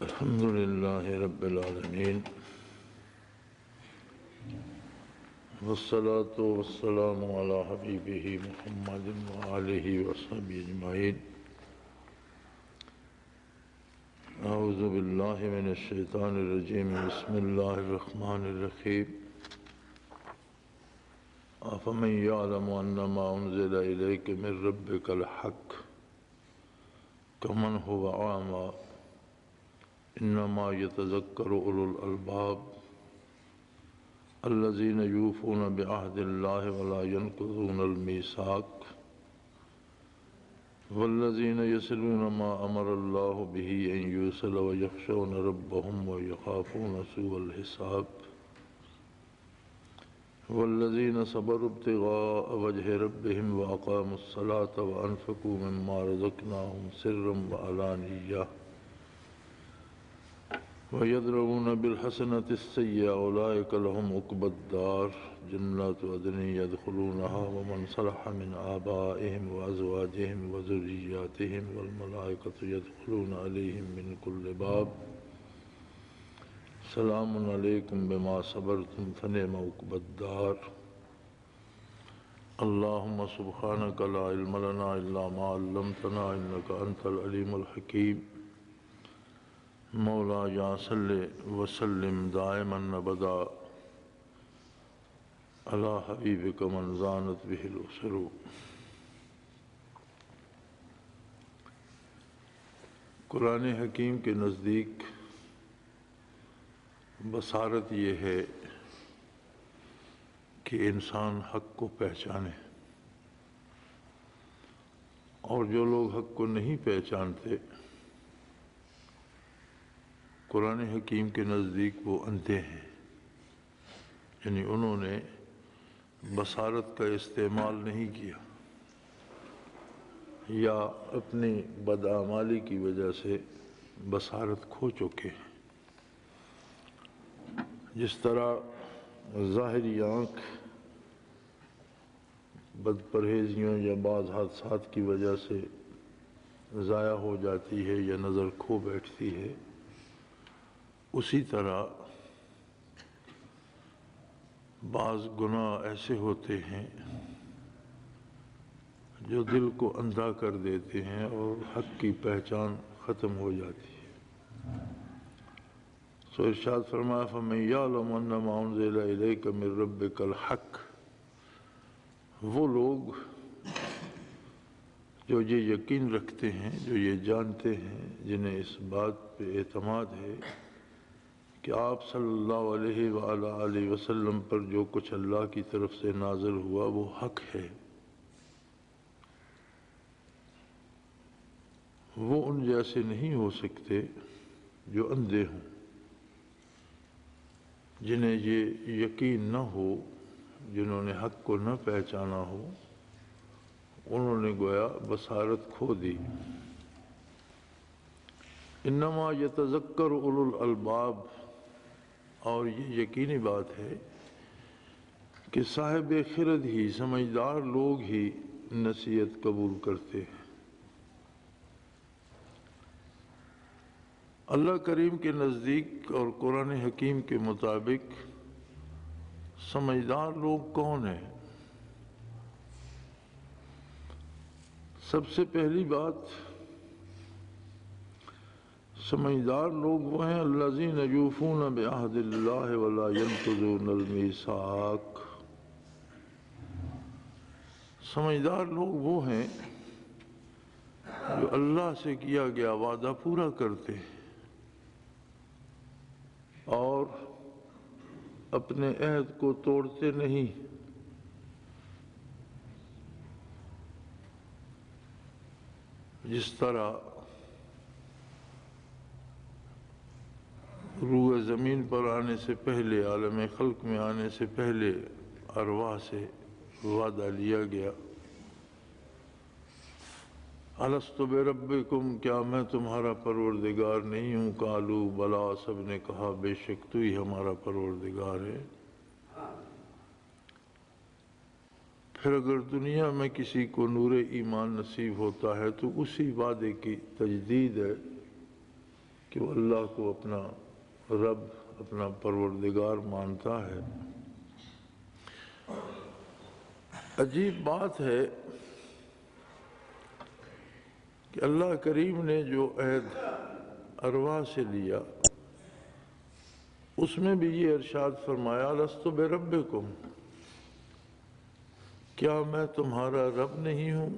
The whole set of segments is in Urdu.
الحمد للہ رب العالمین والصلاة والسلام علی حبیبہ محمد وآلہ وصحبہ اجمعین۔ اعوذ باللہ من الشیطان الرجیم، بسم اللہ الرحمن الرحیم۔ افمن یعلم انما انزل الیک من ربک الحق کمن هو اعمی انما یتذکر اولو الالباب الذین یوفون بعہد اللہ ولا ینقضون المیثاق والذین یصلون ما امر اللہ بہ ان یوصل ویخشون ربهم ویخافون سوء الحساب والذین صبروا ابتغاء وجہ ربهم واقاموا الصلاة وانفقوا مما رزقناهم سرا وعلانیہ وَيَدْرَؤُونَ بِالْحَسَنَةِ السَّيِّئَةَ أُولَٰئِكَ لَهُمْ عُقْبَى الدَّارِ جَنَّاتُ عَدْنٍ يَدْخُلُونَهَا وَمَنْ صَلَحَ مِنْ آبَائِهِمْ وَأَزْوَاجِهِمْ وَذُرِّيَّاتِهِمْ وَالْمَلَائِكَةُ يَدْخُلُونَ عَلَيْهِمْ مِنْ كُلِّ بَابٍ سَلَامٌ عَلَيْكُمْ بِمَا صَبَرْتُمْ فَنِعْمَ عُقْبَى الدَّارِ اللهم سبحانك لا علم لنا إلا ما علمتنا إنك أنت العليم الحكيم مولا یا صلی وسلم دائما ابدا علی حبیبک من زانت بہ الاسر۔ قرآن حکیم کے نزدیک بصارت یہ ہے کہ انسان حق کو پہچانے، اور جو لوگ حق کو نہیں پہچانتے قرآن حکیم کے نزدیک وہ اندھے ہیں، یعنی انہوں نے بصارت کا استعمال نہیں کیا یا اپنی بدعمالی کی وجہ سے بصارت کھو چکے ہیں۔ جس طرح ظاہری آنکھ بد پرہیزیوں یا بعض حادثات کی وجہ سے ضائع ہو جاتی ہے یا نظر کھو بیٹھتی ہے، اسی طرح بعض گناہ ایسے ہوتے ہیں جو دل کو اندھا کر دیتے ہیں اور حق کی پہچان ختم ہو جاتی ہے۔ سو ارشاد فرمایا فَمَن یعلم انما انزل الیک من ربک الحق، وہ لوگ جو یہ یقین رکھتے ہیں، جو یہ جانتے ہیں، جنہیں اس بات پہ اعتماد ہے کہ آپ صلی اللہ علیہ وآلہ وسلم پر جو کچھ اللہ کی طرف سے نازل ہوا وہ حق ہے، وہ ان جیسے نہیں ہو سکتے جو اندھے ہوں، جنہیں یہ یقین نہ ہو، جنہوں نے حق کو نہ پہچانا ہو، انہوں نے گویا بصارت کھو دی۔ انما یتذکر اولو الالباب، اور یہ یقینی بات ہے کہ صاحب خرد ہی، سمجھدار لوگ ہی نصیحت قبول کرتے ہیں۔ اللہ کریم کے نزدیک اور قرآن حکیم کے مطابق سمجھدار لوگ کون ہیں؟ سب سے پہلی بات، سمجھدار لوگ وہ ہیں الذین یوفون بعہد اللہ ولا ینقضون المیثاق۔ سمجھدار لوگ وہ ہیں جو اللہ سے کیا گیا وعدہ پورا کرتے ہیں اور اپنے عہد کو توڑتے نہیں۔ جس طرح روح زمین پر آنے سے پہلے، عالم خلق میں آنے سے پہلے ارواح سے وعدہ لیا گیا، الست بربکم، کیا میں تمہارا پروردگار نہیں ہوں؟ قالوا بلا، سب نے کہا بے شک تو ہی ہمارا پروردگار ہے۔ پھر اگر دنیا میں کسی کو نور ایمان نصیب ہوتا ہے تو اسی وعدے کی تجدید ہے کہ کہ وہ اللہ کو اپنا رب، اپنا پروردگار مانتا ہے۔ عجیب بات ہے کہ اللہ کریم نے جو عہد ارواح سے لیا اس میں بھی یہ ارشاد فرمایا لست بربکم، کیا میں تمہارا رب نہیں ہوں؟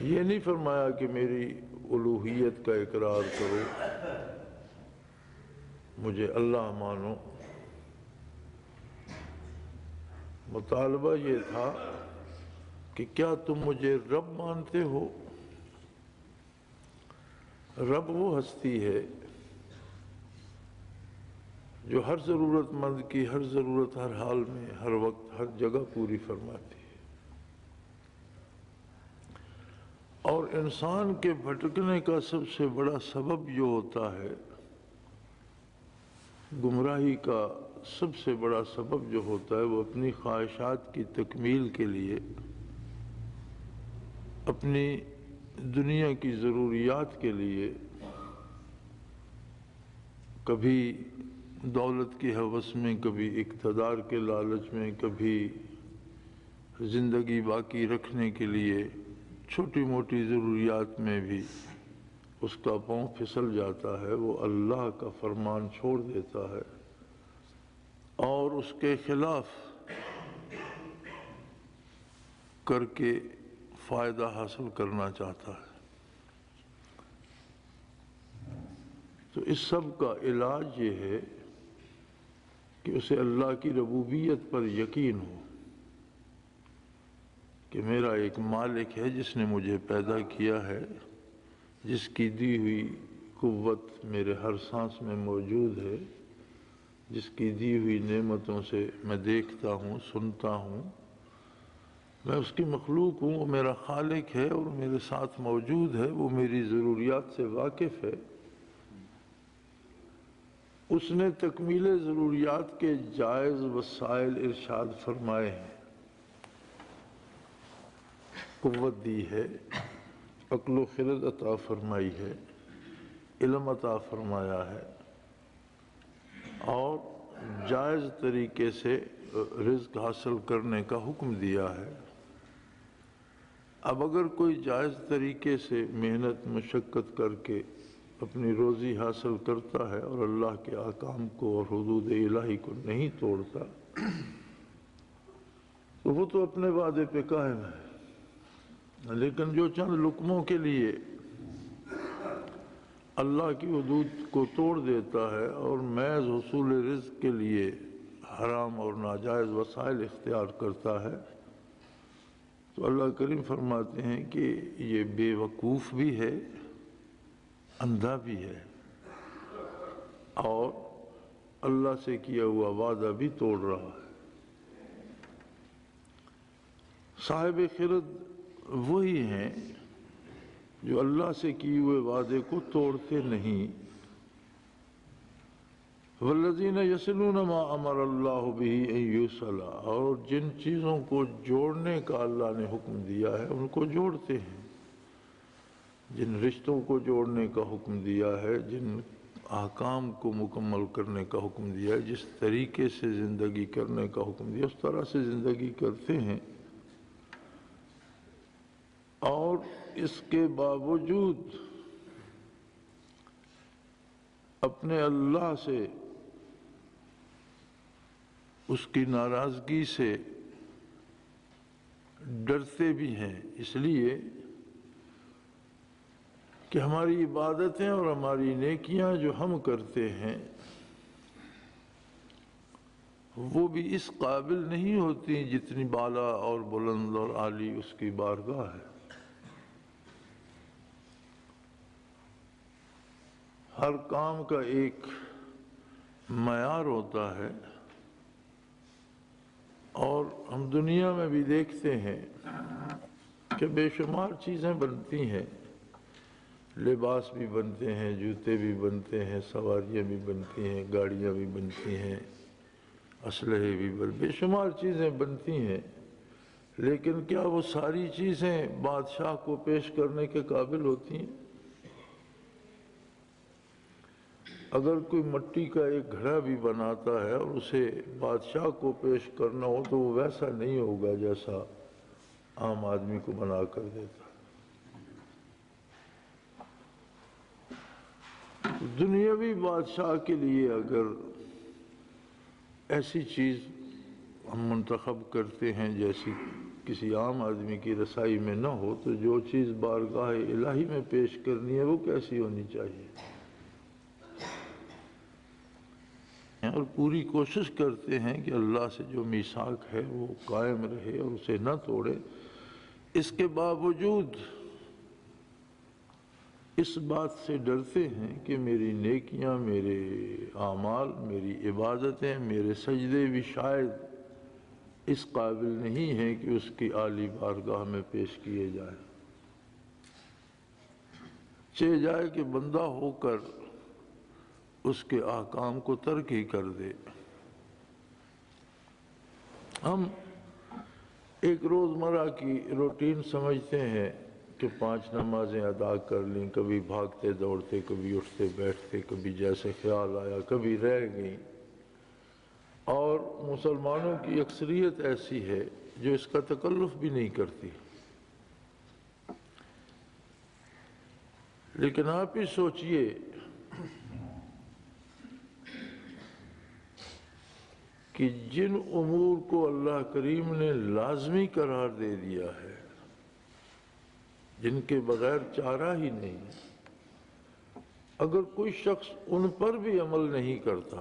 یہ نہیں فرمایا کہ میری الوہیت کا اقرار کرو، مجھے اللہ مانو۔ مطالبہ یہ تھا کہ کیا تم مجھے رب مانتے ہو؟ رب وہ ہستی ہے جو ہر ضرورت مند کی ہر ضرورت ہر حال میں، ہر وقت، ہر جگہ پوری فرماتی ہے، اور انسان کے بھٹکنے کا سب سے بڑا سبب جو ہوتا ہے، گمراہی کا سب سے بڑا سبب جو ہوتا ہے، وہ اپنی خواہشات کی تکمیل کے لیے، اپنی دنیا کی ضروریات کے لیے، کبھی دولت کی ہوس میں، کبھی اقتدار کے لالچ میں، کبھی زندگی باقی رکھنے کے لیے، چھوٹی موٹی ضروریات میں بھی اس کا پاؤں پھسل جاتا ہے، وہ اللہ کا فرمان چھوڑ دیتا ہے اور اس کے خلاف کر کے فائدہ حاصل کرنا چاہتا ہے۔ تو اس سب کا علاج یہ ہے کہ اسے اللہ کی ربوبیت پر یقین ہو کہ میرا ایک مالک ہے جس نے مجھے پیدا کیا ہے، جس کی دی ہوئی قوت میرے ہر سانس میں موجود ہے، جس کی دی ہوئی نعمتوں سے میں دیکھتا ہوں، سنتا ہوں، میں اس کی مخلوق ہوں، وہ میرا خالق ہے اور میرے ساتھ موجود ہے، وہ میری ضروریات سے واقف ہے۔ اس نے تکمیل ضروریات کے جائز وسائل ارشاد فرمائے ہیں، قوت دی ہے، عقل و خرد عطا فرمائی ہے، علم عطا فرمایا ہے، اور جائز طریقے سے رزق حاصل کرنے کا حکم دیا ہے۔ اب اگر کوئی جائز طریقے سے محنت مشقت کر کے اپنی روزی حاصل کرتا ہے اور اللہ کے احکام کو اور حدود الہی کو نہیں توڑتا تو وہ تو اپنے وعدے پہ قائم ہے، لیکن جو چند لقموں کے لیے اللہ کی حدود کو توڑ دیتا ہے اور محض حصول رزق کے لیے حرام اور ناجائز وسائل اختیار کرتا ہے، تو اللہ کریم فرماتے ہیں کہ یہ بے وقوف بھی ہے، اندھا بھی ہے، اور اللہ سے کیا ہوا وعدہ بھی توڑ رہا ہے۔ صاحب خرد وہی ہیں جو اللہ سے کیے ہوئے وعدے کو توڑتے نہیں۔ والذین یصلون ما امر اللہ بہ ان یوصل، اور جن چیزوں کو جوڑنے کا اللہ نے حکم دیا ہے ان کو جوڑتے ہیں، جن رشتوں کو جوڑنے کا حکم دیا ہے، جن احکام کو مکمل کرنے کا حکم دیا ہے، جس طریقے سے زندگی کرنے کا حکم دیا اس طرح سے زندگی کرتے ہیں، اور اس کے باوجود اپنے اللہ سے، اس کی ناراضگی سے ڈرتے بھی ہیں، اس لیے کہ ہماری عبادتیں اور ہماری نیکیاں جو ہم کرتے ہیں وہ بھی اس قابل نہیں ہوتی جتنی بالا اور بلند اور عالی اس کی بارگاہ ہے۔ ہر کام کا ایک معیار ہوتا ہے، اور ہم دنیا میں بھی دیکھتے ہیں کہ بے شمار چیزیں بنتی ہیں، لباس بھی بنتے ہیں، جوتے بھی بنتے ہیں، سواریاں بھی بنتی ہیں، گاڑیاں بھی بنتی ہیں، اسلحے بھی بے شمار چیزیں بنتی ہیں، لیکن کیا وہ ساری چیزیں بادشاہ کو پیش کرنے کے قابل ہوتی ہیں؟ اگر کوئی مٹی کا ایک گھڑا بھی بناتا ہے اور اسے بادشاہ کو پیش کرنا ہو تو وہ ویسا نہیں ہوگا جیسا عام آدمی کو بنا کر دیتا ہے۔ دنیاوی بادشاہ کے لیے اگر ایسی چیز ہم منتخب کرتے ہیں جیسی کسی عام آدمی کی رسائی میں نہ ہو، تو جو چیز بارگاہ الہی میں پیش کرنی ہے وہ کیسی ہونی چاہیے؟ اور پوری کوشش کرتے ہیں کہ اللہ سے جو میثاق ہے وہ قائم رہے اور اسے نہ توڑے۔ اس کے باوجود اس بات سے ڈرتے ہیں کہ میری نیکیاں، میرے اعمال، میری عبادتیں، میرے سجدے بھی شاید اس قابل نہیں ہیں کہ اس کی عالی بارگاہ میں پیش کیے جائیں۔ چہ جائے کہ بندہ ہو کر اس کے احکام کو ترک ہی کر دے۔ ہم ایک روزمرہ کی روٹین سمجھتے ہیں کہ 5 نمازیں ادا کر لیں، کبھی بھاگتے دوڑتے، کبھی اٹھتے بیٹھتے، کبھی جیسے خیال آیا، کبھی رہ گئیں۔ اور مسلمانوں کی اکثریت ایسی ہے جو اس کا تکلف بھی نہیں کرتی۔ لیکن آپ ہی سوچئے کہ جن امور کو اللہ کریم نے لازمی قرار دے دیا ہے، جن کے بغیر چارہ ہی نہیں، اگر کوئی شخص ان پر بھی عمل نہیں کرتا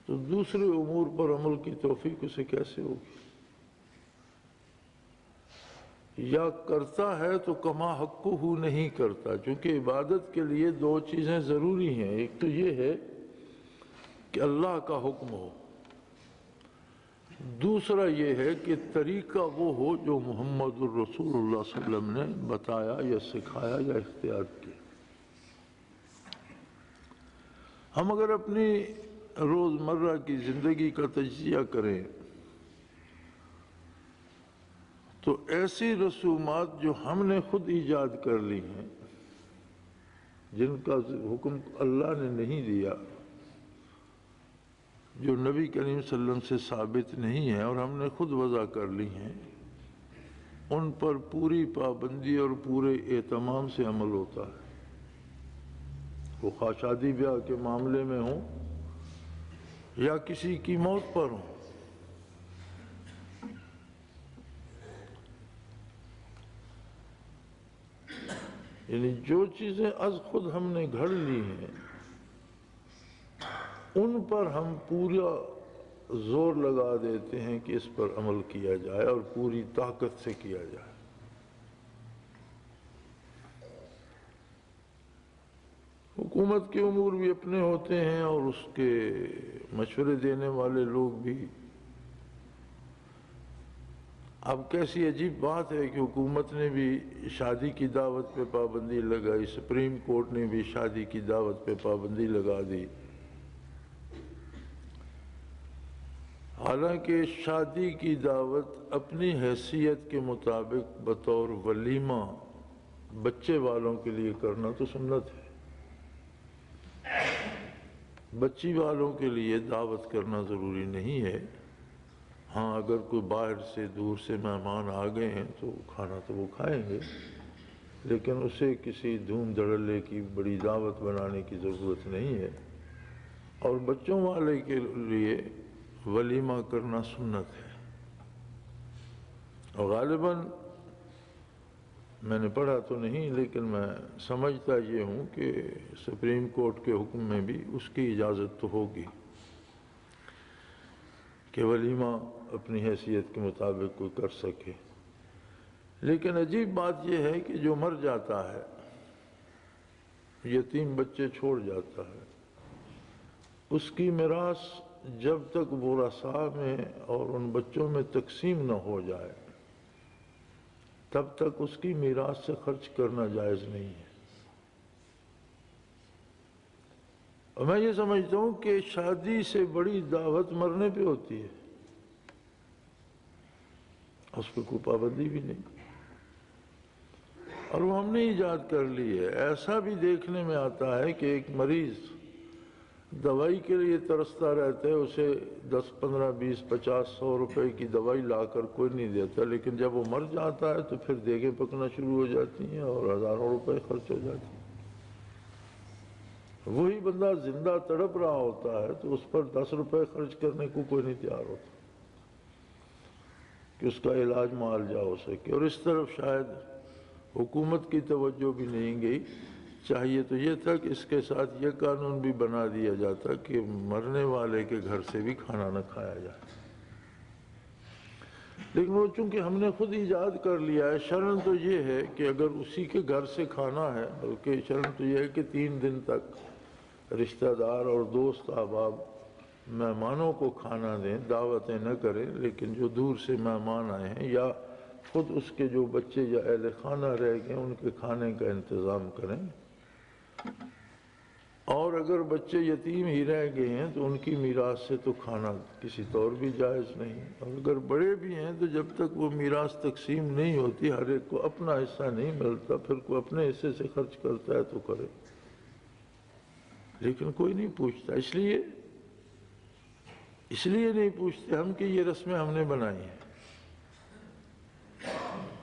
تو دوسرے امور پر عمل کی توفیق اسے کیسے ہوگی؟ یا کرتا ہے تو کما حقہ نہیں کرتا، چونکہ عبادت کے لیے 2 چیزیں ضروری ہیں۔ ایک تو یہ ہے کہ اللہ کا حکم ہو، دوسرا یہ ہے کہ طریقہ وہ ہو جو محمد الرسول اللہ صلی اللہ علیہ وسلم نے بتایا یا سکھایا یا اختیار کیا۔ ہم اگر اپنی روزمرہ کی زندگی کا تجزیہ کریں تو ایسی رسومات جو ہم نے خود ایجاد کر لی ہیں، جن کا حکم اللہ نے نہیں دیا، جو نبی کریم صلی اللہ علیہ وسلم سے ثابت نہیں ہے اور ہم نے خود وضع کر لی ہیں، ان پر پوری پابندی اور پورے اہتمام سے عمل ہوتا ہے۔ وہ خواہ شادی بیاہ کے معاملے میں ہوں یا کسی کی موت پر ہوں۔ یعنی جو چیزیں از خود ہم نے گھڑ لی ہیں ان پر ہم پورا زور لگا دیتے ہیں کہ اس پر عمل کیا جائے اور پوری طاقت سے کیا جائے۔ حکومت کے امور بھی اپنے ہوتے ہیں اور اس کے مشورے دینے والے لوگ بھی۔ اب کیسی عجیب بات ہے کہ حکومت نے بھی شادی کی دعوت پہ پابندی لگائی، سپریم کورٹ نے بھی شادی کی دعوت پہ پابندی لگا دی، حالانکہ شادی کی دعوت اپنی حیثیت کے مطابق بطور ولیمہ بچے والوں کے لیے کرنا تو سنت ہے۔ بچی والوں کے لیے دعوت کرنا ضروری نہیں ہے۔ ہاں اگر کوئی باہر سے دور سے مہمان آ گئے ہیں تو کھانا تو وہ کھائیں گے، لیکن اسے کسی دھوم دھڑلے کی بڑی دعوت بنانے کی ضرورت نہیں ہے۔ اور بچوں والے کے لیے ولیمہ کرنا سنت ہے۔ اور غالباً میں نے پڑھا تو نہیں لیکن میں سمجھتا یہ ہوں کہ سپریم کورٹ کے حکم میں بھی اس کی اجازت تو ہوگی کہ ولیمہ اپنی حیثیت کے مطابق کوئی کر سکے۔ لیکن عجیب بات یہ ہے کہ جو مر جاتا ہے، یتیم بچے چھوڑ جاتا ہے، اس کی میراث جب تک ورثاء میں اور ان بچوں میں تقسیم نہ ہو جائے تب تک اس کی میراث سے خرچ کرنا جائز نہیں ہے۔ اور میں یہ سمجھتا ہوں کہ شادی سے بڑی دعوت مرنے پہ ہوتی ہے۔ اس پہ کوئی پابندی بھی نہیں، اور وہ ہم نے ایجاد کر لی ہے۔ ایسا بھی دیکھنے میں آتا ہے کہ ایک مریض دوائی کے لیے ترستا رہتا ہے، اسے 10 15 20 50 100 روپے کی دوائی لا کر کوئی نہیں دیتا، لیکن جب وہ مر جاتا ہے تو پھر دیگیں پکنا شروع ہو جاتی ہیں اور ہزاروں روپے خرچ ہو جاتے ہیں۔ وہی بندہ زندہ تڑپ رہا ہوتا ہے تو اس پر 10 روپے خرچ کرنے کو کوئی نہیں تیار ہوتا کہ اس کا علاج معالجہ ہو سکے، اور اس طرف شاید حکومت کی توجہ بھی نہیں گئی۔ چاہیے تو یہ تھا کہ اس کے ساتھ یہ قانون بھی بنا دیا جاتا کہ مرنے والے کے گھر سے بھی کھانا نہ کھایا جائے، لیکن وہ چونکہ ہم نے خود ایجاد کر لیا ہے۔ شرن تو یہ ہے کہ اگر اسی کے گھر سے کھانا ہے، بلکہ شرن تو یہ ہے کہ 3 دن تک رشتہ دار اور دوست احباب مہمانوں کو کھانا دیں، دعوتیں نہ کریں، لیکن جو دور سے مہمان آئے ہیں یا خود اس کے جو بچے یا اہل خانہ رہ گئے ان کے کھانے کا انتظام کریں، اور اگر بچے یتیم ہی رہ گئے ہیں تو ان کی میراث سے تو کھانا کسی طور بھی جائز نہیں، اور اگر بڑے بھی ہیں تو جب تک وہ میراث تقسیم نہیں ہوتی، ہر ایک کو اپنا حصہ نہیں ملتا، پھر کوئی اپنے حصے سے خرچ کرتا ہے تو کرے، لیکن کوئی نہیں پوچھتا۔ اس لیے نہیں پوچھتے ہم کہ یہ رسمیں ہم نے بنائی ہیں،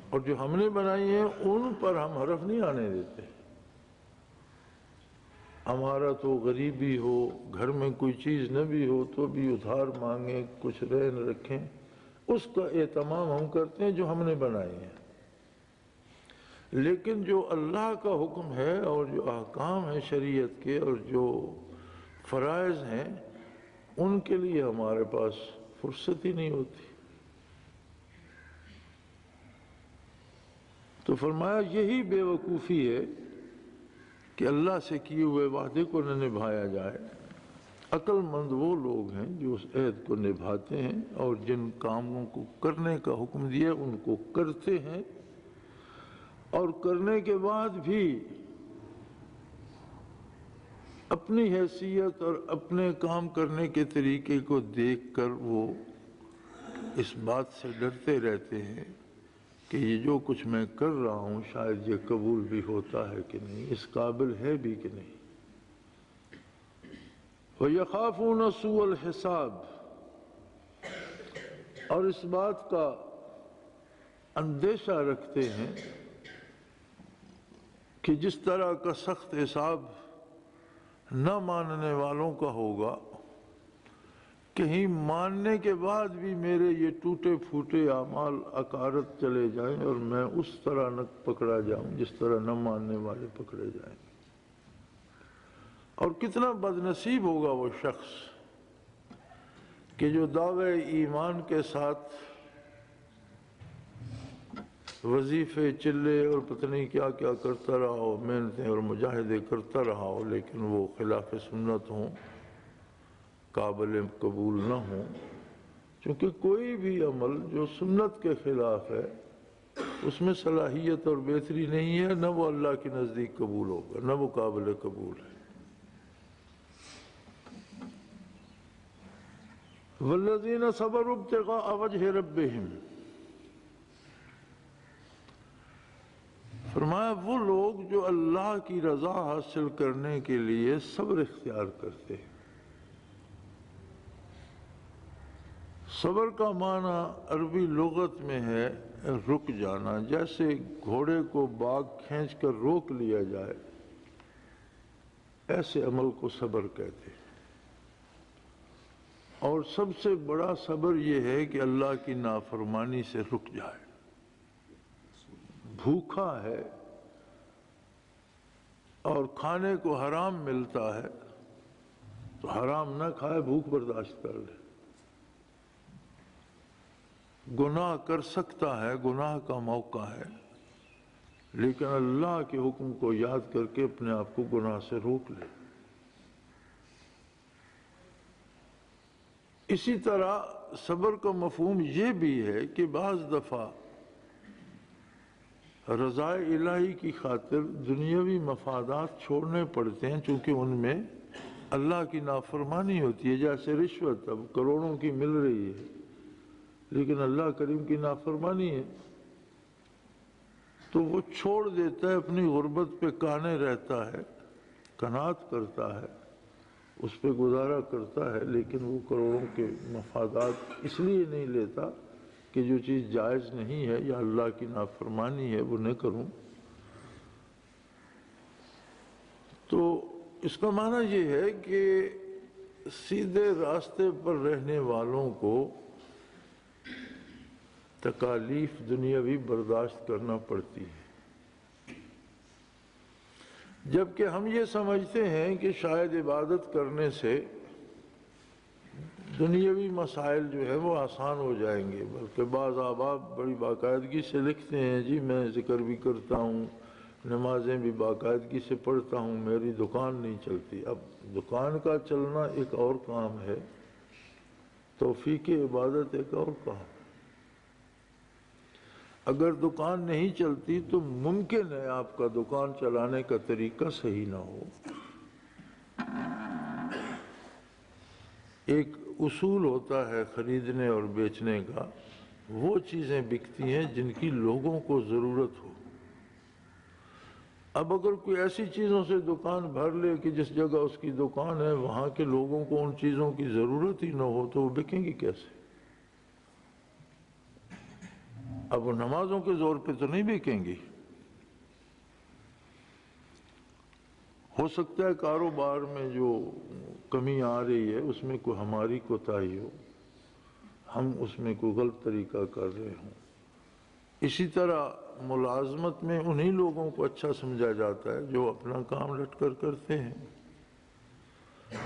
اور جو ہم نے بنائی ہیں ان پر ہم حرف نہیں آنے دیتے۔ ہمارا تو غریبی ہو، گھر میں کوئی چیز نہ بھی ہو تو بھی ادھار مانگیں، کچھ رہن رکھیں، اس کا اہتمام ہم کرتے ہیں جو ہم نے بنائی ہیں، لیکن جو اللہ کا حکم ہے اور جو احکام ہیں شریعت کے اور جو فرائض ہیں ان کے لیے ہمارے پاس فرصت ہی نہیں ہوتی۔ تو فرمایا یہی بے وقوفی ہے کہ اللہ سے کیے ہوئے وعدے کو نہ نبھایا جائے۔ عقل مند وہ لوگ ہیں جو اس عہد کو نبھاتے ہیں اور جن کاموں کو کرنے کا حکم دیا ان کو کرتے ہیں، اور کرنے کے بعد بھی اپنی حیثیت اور اپنے کام کرنے کے طریقے کو دیکھ کر وہ اس بات سے ڈرتے رہتے ہیں کہ یہ جو کچھ میں کر رہا ہوں شاید یہ قبول بھی ہوتا ہے کہ نہیں، اس قابل ہے بھی کہ نہیں۔ وَيَخَافُونَ سُوءَ الْحِسَابِ، اور اس بات کا اندیشہ رکھتے ہیں کہ جس طرح کا سخت حساب نہ ماننے والوں کا ہوگا، کہیں ماننے کے بعد بھی میرے یہ ٹوٹے پھوٹے اعمال اکارت چلے جائیں اور میں اس طرح نہ پکڑا جاؤں جس طرح نہ ماننے والے پکڑے جائیں۔ اور کتنا بد نصیب ہوگا وہ شخص کہ جو دعوے ایمان کے ساتھ وظیفے چلے اور پتہ نہیں کیا کیا کرتا رہا ہو، محنتیں اور مجاہدے کرتا رہا ہو، لیکن وہ خلاف سنت ہوں، قابل قبول نہ ہوں، چونکہ کوئی بھی عمل جو سنت کے خلاف ہے اس میں صلاحیت اور بہتری نہیں ہے، نہ وہ اللہ کے نزدیک قبول ہوگا، نہ وہ قابل قبول ہے۔ وَالَّذِينَ صَبَرُوا ابْتِغَاءَ وَجْهِ رَبِّهِمْ، فرمایا وہ لوگ جو اللہ کی رضا حاصل کرنے کے لیے صبر اختیار کرتے ہیں۔ صبر کا معنی عربی لغت میں ہے رک جانا، جیسے گھوڑے کو باغ کھینچ کر روک لیا جائے، ایسے عمل کو صبر کہتے ہیں۔ اور سب سے بڑا صبر یہ ہے کہ اللہ کی نافرمانی سے رک جائے۔ بھوکا ہے اور کھانے کو حرام ملتا ہے تو حرام نہ کھائے، بھوک برداشت کر لے۔ گناہ کر سکتا ہے، گناہ کا موقع ہے، لیکن اللہ کے حکم کو یاد کر کے اپنے آپ کو گناہ سے روک لے۔ اسی طرح صبر کا مفہوم یہ بھی ہے کہ بعض دفعہ رضا الہی کی خاطر دنیاوی مفادات چھوڑنے پڑتے ہیں، چونکہ ان میں اللہ کی نافرمانی ہوتی ہے، جیسے رشوت اب کروڑوں کی مل رہی ہے لیکن اللہ کریم کی نافرمانی ہے تو وہ چھوڑ دیتا ہے، اپنی غربت پہ کانے رہتا ہے، قناعت کرتا ہے، اس پہ گزارا کرتا ہے، لیکن وہ کروڑوں کے مفادات اس لیے نہیں لیتا کہ جو چیز جائز نہیں ہے یا اللہ کی نافرمانی ہے وہ نہ کروں۔ تو اس کا معنی یہ ہے کہ سیدھے راستے پر رہنے والوں کو تکالیف دنیاوی برداشت کرنا پڑتی ہے، جبکہ ہم یہ سمجھتے ہیں کہ شاید عبادت کرنے سے دنیاوی مسائل جو ہیں وہ آسان ہو جائیں گے، بلکہ بعض احباب بڑی باقاعدگی سے لکھتے ہیں جی میں ذکر بھی کرتا ہوں، نمازیں بھی باقاعدگی سے پڑھتا ہوں، میری دکان نہیں چلتی۔ اب دکان کا چلنا ایک اور کام ہے، توفیق عبادت ایک اور کام ہے۔ اگر دکان نہیں چلتی تو ممکن ہے آپ کا دکان چلانے کا طریقہ صحیح نہ ہو۔ ایک اصول ہوتا ہے خریدنے اور بیچنے کا، وہ چیزیں بکتی ہیں جن کی لوگوں کو ضرورت ہو۔ اب اگر کوئی ایسی چیزوں سے دکان بھر لے کہ جس جگہ اس کی دکان ہے وہاں کے لوگوں کو ان چیزوں کی ضرورت ہی نہ ہو تو وہ بکیں گی کیسے؟ اب وہ نمازوں کے زور پہ تو نہیں بکیں گی۔ ہو سکتا ہے کاروبار میں جو کمی آ رہی ہے اس میں کوئی ہماری کوتاہی ہو، ہم اس میں کوئی غلط طریقہ کر رہے ہوں۔ اسی طرح ملازمت میں انہی لوگوں کو اچھا سمجھا جاتا ہے جو اپنا کام لٹ کر کرتے ہیں۔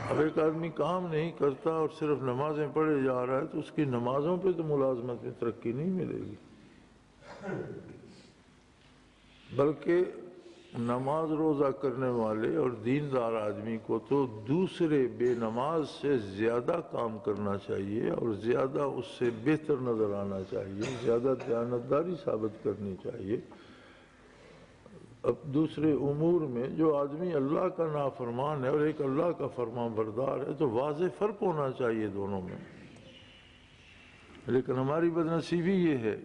اب ایک آدمی کام نہیں کرتا اور صرف نمازیں پڑھے جا رہا ہے تو اس کی نمازوں پہ تو ملازمت میں ترقی نہیں ملے گی، بلکہ نماز روزہ کرنے والے اور دیندار آدمی کو تو دوسرے بے نماز سے زیادہ کام کرنا چاہیے اور زیادہ اس سے بہتر نظر آنا چاہیے، زیادہ دیانتداری ثابت کرنی چاہیے۔ اب دوسرے امور میں جو آدمی اللہ کا نافرمان ہے اور ایک اللہ کا فرمان بردار ہے تو واضح فرق ہونا چاہیے دونوں میں۔ لیکن ہماری بدنصیبی یہ ہے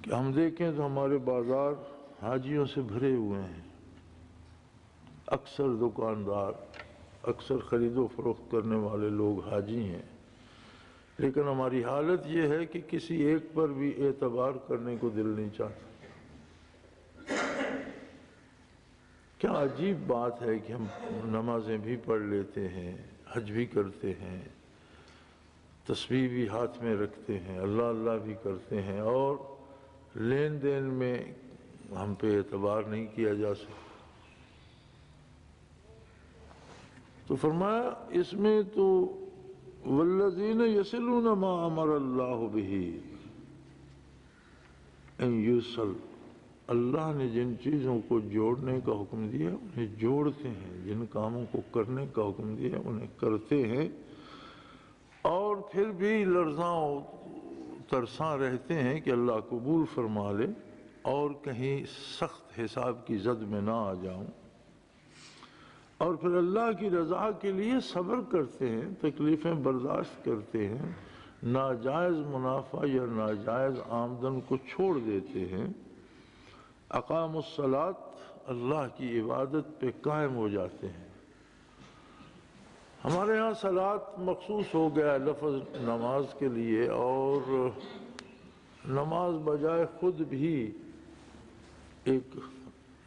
کہ ہم دیکھیں تو ہمارے بازار حاجیوں سے بھرے ہوئے ہیں، اکثر دکاندار، اکثر خرید و فروخت کرنے والے لوگ حاجی ہیں، لیکن ہماری حالت یہ ہے کہ کسی ایک پر بھی اعتبار کرنے کو دل نہیں چاہتا۔ کیا عجیب بات ہے کہ ہم نمازیں بھی پڑھ لیتے ہیں، حج بھی کرتے ہیں، تسبیح بھی ہاتھ میں رکھتے ہیں، اللہ اللہ بھی کرتے ہیں، اور لین دین میں ہم پہ اعتبار نہیں کیا جا سکتا۔ تو فرمایا اس میں تو والذین یصلون ما امر اللہ بہ ان یوصل، اللہ نے جن چیزوں کو جوڑنے کا حکم دیا انہیں جوڑتے ہیں، جن کاموں کو کرنے کا حکم دیا انہیں کرتے ہیں، اور پھر بھی لرزاں ترساں رہتے ہیں کہ اللہ قبول فرما لے اور کہیں سخت حساب کی زد میں نہ آ جاؤں، اور پھر اللہ کی رضا کے لیے صبر کرتے ہیں، تکلیفیں برداشت کرتے ہیں، ناجائز منافع یا ناجائز آمدن کو چھوڑ دیتے ہیں، اقام الصلاۃ، اللہ کی عبادت پہ قائم ہو جاتے ہیں۔ ہمارے ہاں صلاۃ مخصوص ہو گیا ہے لفظ نماز کے لیے، اور نماز بجائے خود بھی ایک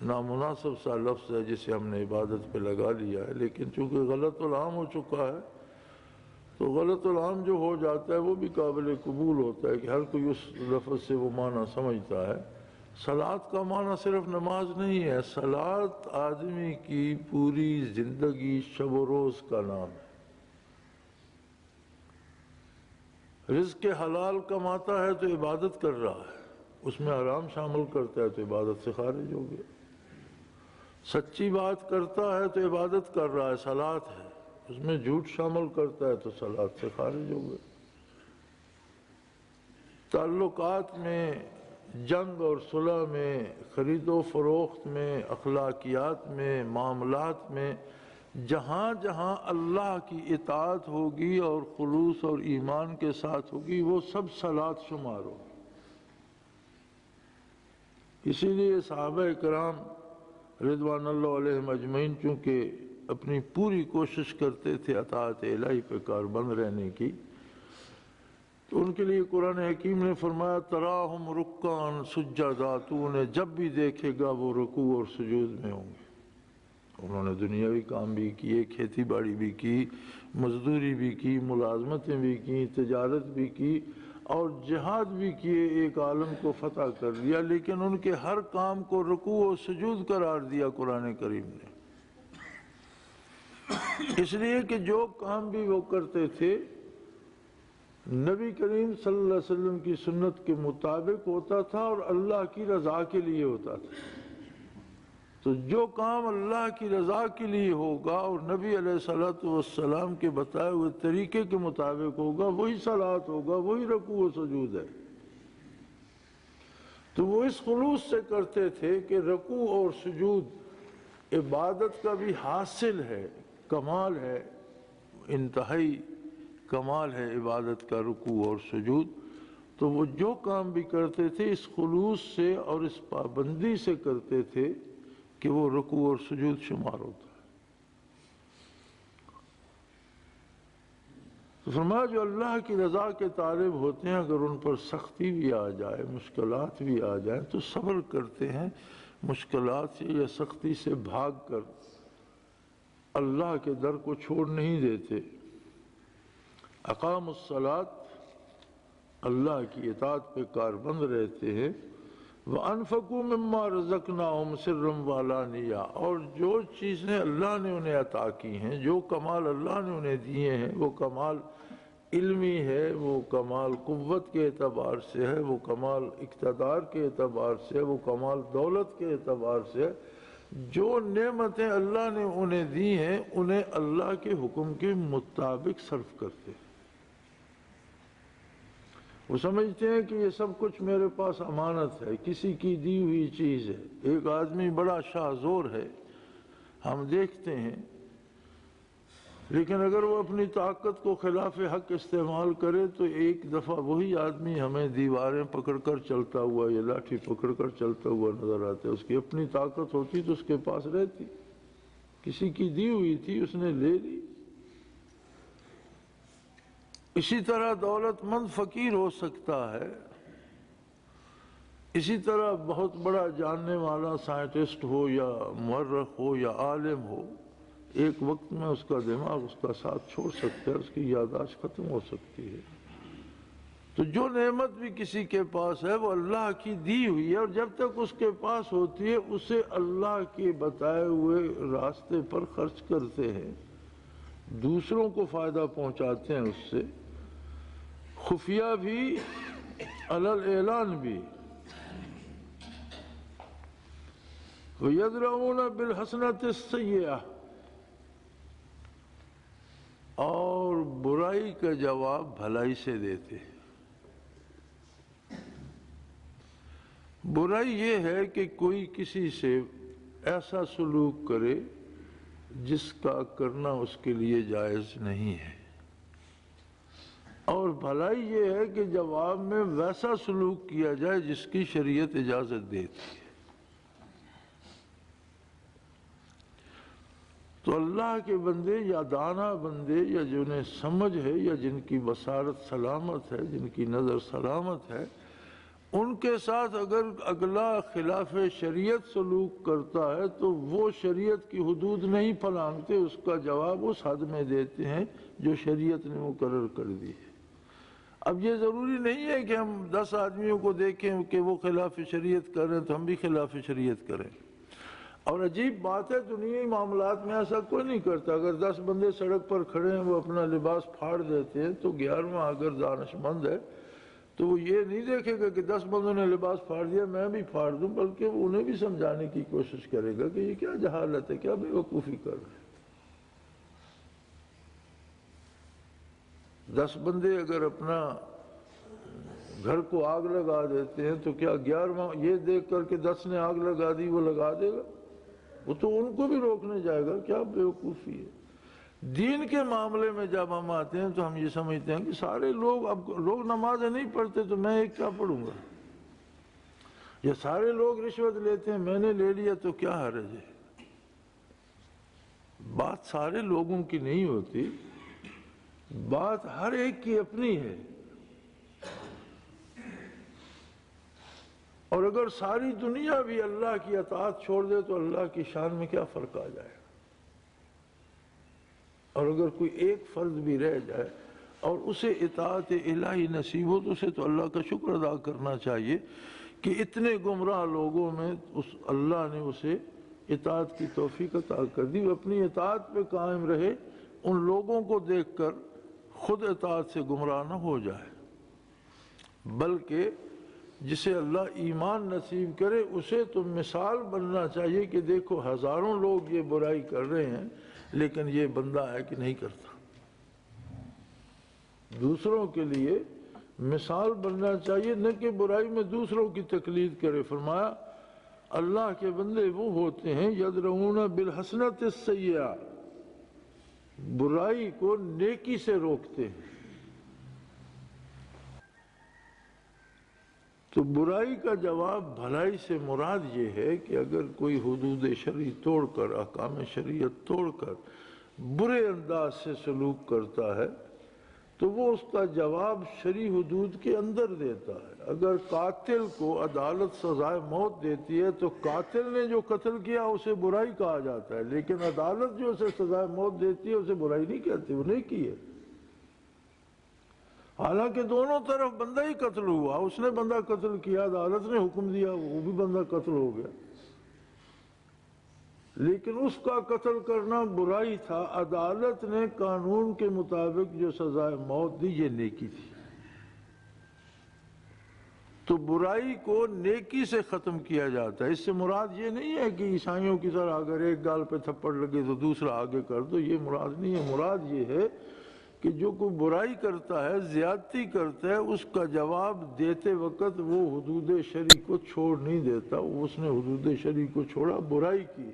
نامناسب سا لفظ ہے جسے ہم نے عبادت پہ لگا لیا ہے، لیکن چونکہ غلط العام ہو چکا ہے تو غلط العام جو ہو جاتا ہے وہ بھی قابل قبول ہوتا ہے کہ ہر کوئی اس لفظ سے وہ معنی سمجھتا ہے۔ صلاۃ کا معنی صرف نماز نہیں ہے، صلاۃ آدمی کی پوری زندگی شب و روز کا نام ہے۔ رزق حلال کماتا ہے تو عبادت کر رہا ہے، اس میں آرام شامل کرتا ہے تو عبادت سے خارج ہو گیا۔ سچی بات کرتا ہے تو عبادت کر رہا ہے، صلاۃ ہے، اس میں جھوٹ شامل کرتا ہے تو صلاۃ سے خارج ہو گیا۔ تعلقات میں، جنگ اور صلح میں، خرید و فروخت میں، اخلاقیات میں، معاملات میں جہاں جہاں اللہ کی اطاعت ہوگی اور خلوص اور ایمان کے ساتھ ہوگی وہ سب صلات شمار ہوگی۔ اسی لیے صحابہ کرام رضوان اللہ علیہم اجمعین چونکہ اپنی پوری کوشش کرتے تھے اطاعت الہی پہ کاربند رہنے کی، تو ان کے لیے قرآن حکیم نے فرمایا تراہم رکعاً سجدا، تو انہیں جب بھی دیکھے گا وہ رکوع اور سجود میں ہوں گے۔ انہوں نے دنیاوی کام بھی کیے، کھیتی باڑی بھی کی، مزدوری بھی کی، ملازمتیں بھی کی، تجارت بھی کی اور جہاد بھی کیے، ایک عالم کو فتح کر لیا، لیکن ان کے ہر کام کو رکوع و سجود قرار دیا قرآن کریم نے، اس لیے کہ جو کام بھی وہ کرتے تھے نبی کریم صلی اللہ علیہ وسلم کی سنت کے مطابق ہوتا تھا اور اللہ کی رضا کے لیے ہوتا تھا۔ تو جو کام اللہ کی رضا کے لیے ہوگا اور نبی علیہ السلام کے بتائے ہوئے طریقے کے مطابق ہوگا وہی صلات ہوگا، وہی رکوع و سجود ہے۔ تو وہ اس خلوص سے کرتے تھے کہ رکوع اور سجود عبادت کا بھی حاصل ہے، کمال ہے، انتہائی کمال ہے عبادت کا رکوع اور سجود۔ تو وہ جو کام بھی کرتے تھے اس خلوص سے اور اس پابندی سے کرتے تھے کہ وہ رکوع اور سجود شمار ہوتا ہے۔ تو فرمایا جو اللہ کی رضا کے طالب ہوتے ہیں اگر ان پر سختی بھی آ جائے، مشکلات بھی آ جائیں تو صبر کرتے ہیں، مشکلات سے یا سختی سے بھاگ کر اللہ کے در کو چھوڑ نہیں دیتے۔ اقام الصلاۃ، اللہ کی اطاعت پہ کاربند رہتے ہیں۔ وَأَنفَقُوا مِمَّا رَزَقْنَاهُمْ سِرًّا وَعَلَانِيَةً، اور جو چیزیں اللہ نے انہیں عطا کی ہیں، جو کمال اللہ نے انہیں دیے ہیں، وہ کمال علمی ہے، وہ کمال قوت کے اعتبار سے ہے، وہ کمال اقتدار کے اعتبار سے ہے، وہ کمال دولت کے اعتبار سے ہے، جو نعمتیں اللہ نے انہیں دی ہیں انہیں اللہ کے حکم کے مطابق صرف کرتے ہیں۔ وہ سمجھتے ہیں کہ یہ سب کچھ میرے پاس امانت ہے، کسی کی دی ہوئی چیز ہے۔ ایک آدمی بڑا شاہ زور ہے، ہم دیکھتے ہیں، لیکن اگر وہ اپنی طاقت کو خلاف حق استعمال کرے تو ایک دفعہ وہی آدمی ہمیں دیواریں پکڑ کر چلتا ہوا یا لاٹھی پکڑ کر چلتا ہوا نظر آتا ہے۔ اس کی اپنی طاقت ہوتی تو اس کے پاس رہتی، کسی کی دی ہوئی تھی اس نے لے لی۔ اسی طرح دولت مند فقیر ہو سکتا ہے، اسی طرح بہت بڑا جاننے والا سائنٹسٹ ہو یا مورخ ہو یا عالم ہو، ایک وقت میں اس کا دماغ اس کا ساتھ چھوڑ سکتا ہے، اس کی یادداشت ختم ہو سکتی ہے۔ تو جو نعمت بھی کسی کے پاس ہے وہ اللہ کی دی ہوئی ہے، اور جب تک اس کے پاس ہوتی ہے اسے اللہ کے بتائے ہوئے راستے پر خرچ کرتے ہیں، دوسروں کو فائدہ پہنچاتے ہیں اس سے، خفیہ بھی علل اعلان بھی۔ وَيَدْرَؤُونَ بِالْحَسَنَةِ السَّيِّئَةِ، اور برائی کا جواب بھلائی سے دیتے ہیں۔ برائی یہ ہے کہ کوئی کسی سے ایسا سلوک کرے جس کا کرنا اس کے لیے جائز نہیں ہے، اور بھلائی یہ ہے کہ جواب میں ویسا سلوک کیا جائے جس کی شریعت اجازت دیتی ہے۔ تو اللہ کے بندے یا دانا بندے یا جنہیں سمجھ ہے یا جن کی بصارت سلامت ہے، جن کی نظر سلامت ہے، ان کے ساتھ اگر اگلا خلاف شریعت سلوک کرتا ہے تو وہ شریعت کی حدود نہیں پھلانگتے، اس کا جواب اس حد میں دیتے ہیں جو شریعت نے مقرر کر دی ہے۔ اب یہ ضروری نہیں ہے کہ ہم 10 آدمیوں کو دیکھیں کہ وہ خلاف شریعت کر رہے ہیں تو ہم بھی خلاف شریعت کریں۔ اور عجیب بات ہے دنیائی معاملات میں ایسا کوئی نہیں کرتا۔ اگر 10 بندے سڑک پر کھڑے ہیں وہ اپنا لباس پھاڑ دیتے ہیں تو 11واں اگر دانش مند ہے تو وہ یہ نہیں دیکھے گا کہ 10 بندوں نے لباس پھاڑ دیا میں بھی پھاڑ دوں، بلکہ وہ انہیں بھی سمجھانے کی کوشش کرے گا کہ یہ کیا جہالت ہے، کیا بے وقوفی کر رہے ہیں۔ 10 بندے اگر اپنا گھر کو آگ لگا دیتے ہیں تو کیا 11واں یہ دیکھ کر کہ 10 نے آگ لگا دی وہ لگا دے گا؟ وہ تو ان کو بھی روکنے جائے گا، کیا بیوقوفی ہے۔ دین کے معاملے میں جب ہم آتے ہیں تو ہم یہ سمجھتے ہیں کہ سارے لوگ، اب لوگ نمازیں نہیں پڑھتے تو میں ایک کیا پڑھوں گا، یا سارے لوگ رشوت لیتے ہیں میں نے لے لیا تو کیا حرج ہے۔ بات سارے لوگوں کی نہیں ہوتی، بات ہر ایک کی اپنی ہے، اور اگر ساری دنیا بھی اللہ کی اطاعت چھوڑ دے تو اللہ کی شان میں کیا فرق آ جائے، اور اگر کوئی ایک فرد بھی رہ جائے اور اسے اطاعت الہی نصیب ہو تو اسے تو اللہ کا شکر ادا کرنا چاہیے کہ اتنے گمراہ لوگوں میں اللہ نے اسے اطاعت کی توفیق عطا کر دی، وہ اپنی اطاعت پہ قائم رہے، ان لوگوں کو دیکھ کر خود اطاعت سے گمراہ نہ ہو جائے، بلکہ جسے اللہ ایمان نصیب کرے اسے تو مثال بننا چاہیے کہ دیکھو ہزاروں لوگ یہ برائی کر رہے ہیں لیکن یہ بندہ ہے کہ نہیں کرتا، دوسروں کے لیے مثال بننا چاہیے، نہ کہ برائی میں دوسروں کی تقلید کرے۔ فرمایا اللہ کے بندے وہ ہوتے ہیں یدرؤون بالحسنۃ السیئہ، برائی کو نیکی سے روکتے ہیں۔ تو برائی کا جواب بھلائی سے مراد یہ ہے کہ اگر کوئی حدود شرعی توڑ کر، احکام شریعت توڑ کر برے انداز سے سلوک کرتا ہے تو وہ اس کا جواب شرعی حدود کے اندر دیتا ہے۔ اگر قاتل کو عدالت سزائے موت دیتی ہے تو قاتل نے جو قتل کیا اسے برائی کہا جاتا ہے، لیکن عدالت جو اسے سزائے موت دیتی ہے اسے برائی نہیں کہتی، وہ نیکی ہے۔ حالانکہ دونوں طرف بندہ ہی قتل ہوا، اس نے بندہ قتل کیا، عدالت نے حکم دیا، وہ بھی بندہ قتل ہو گیا، لیکن اس کا قتل کرنا برائی تھا، عدالت نے قانون کے مطابق جو سزائے موت دی یہ نیکی تھی۔ تو برائی کو نیکی سے ختم کیا جاتا ہے۔ اس سے مراد یہ نہیں ہے کہ عیسائیوں کی طرح اگر ایک گال پہ تھپڑ لگے تو دوسرا آگے کر دو، یہ مراد نہیں ہے۔ مراد یہ ہے کہ جو کوئی برائی کرتا ہے، زیادتی کرتا ہے، اس کا جواب دیتے وقت وہ حدود شرعی کو چھوڑ نہیں دیتا، اس نے حدود شرعی کو چھوڑا، برائی کی،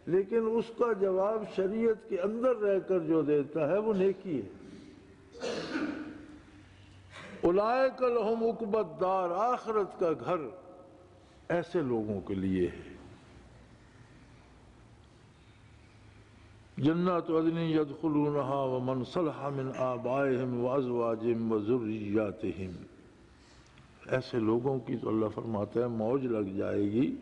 لیکن اس کا جواب شریعت کے اندر رہ کر جو دیتا ہے وہ نیکی ہے۔ اولئک لہم عقبی الدار، آخرت کا گھر ایسے لوگوں کے لیے ہے۔ جنات عدن یدخلونہا ومن صلح من آبائہم وازواجہم وذریاتہم، ایسے لوگوں کی تو اللہ فرماتا ہے موج لگ جائے گی،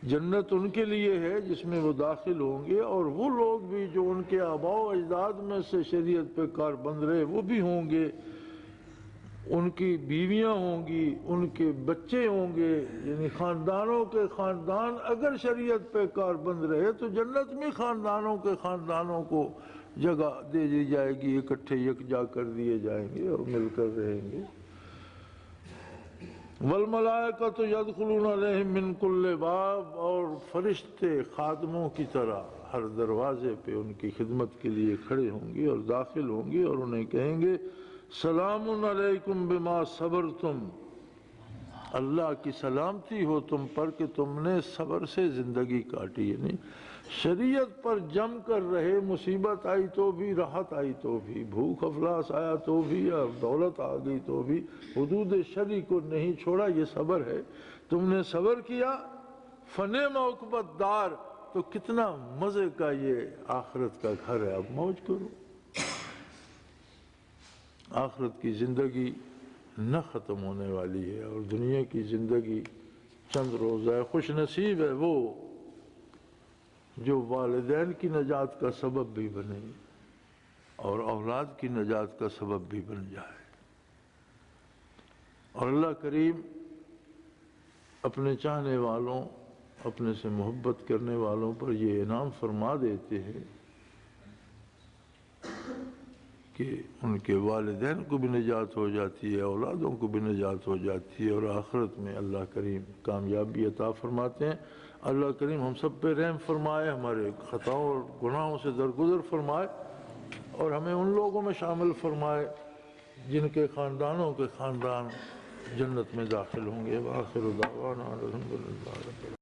جنت ان کے لیے ہے جس میں وہ داخل ہوں گے، اور وہ لوگ بھی جو ان کے آباء و اجداد میں سے شریعت پہ کاربند رہے وہ بھی ہوں گے، ان کی بیویاں ہوں گی، ان کے بچے ہوں گے، یعنی خاندانوں کے خاندان اگر شریعت پہ کاربند رہے تو جنت میں خاندانوں کے خاندانوں کو جگہ دے دی جائے گی، اکٹھے یکجا کر دیے جائیں گے اور مل کر رہیں گے۔ والملائکۃ یدخلون علیہم من کل باب، اور فرشتے خادموں کی طرح ہر دروازے پہ ان کی خدمت کے لیے کھڑے ہوں گے اور داخل ہوں گے اور انہیں کہیں گے سلام علیکم بما صبرتم، اللہ کی سلامتی ہو تم پر کہ تم نے صبر سے زندگی کاٹی، یعنی شریعت پر جم کر رہے، مصیبت آئی تو بھی، راحت آئی تو بھی، بھوک افلاس آیا تو بھی، اور دولت آ گئی تو بھی، حدود شرعی کو نہیں چھوڑا، یہ صبر ہے۔ تم نے صبر کیا، فنعم عقبی الدار، تو کتنا مزے کا یہ آخرت کا گھر ہے، اب موج کرو۔ آخرت کی زندگی نہ ختم ہونے والی ہے، اور دنیا کی زندگی چند روزہ ہے۔ خوش نصیب ہے وہ جو والدین کی نجات کا سبب بھی بنے اور اولاد کی نجات کا سبب بھی بن جائے۔ اور اللہ کریم اپنے چاہنے والوں، اپنے سے محبت کرنے والوں پر یہ انعام فرما دیتے ہیں کہ ان کے والدین کو بھی نجات ہو جاتی ہے، اولادوں کو بھی نجات ہو جاتی ہے، اور آخرت میں اللہ کریم کامیابی عطا فرماتے ہیں۔ اللہ کریم ہم سب پہ رحم فرمائے، ہمارے خطاؤں اور گناہوں سے درگزر فرمائے، اور ہمیں ان لوگوں میں شامل فرمائے جن کے خاندانوں کے خاندان جنت میں داخل ہوں گے۔ وآخر دعوانا الحمدللہ رب العالمین۔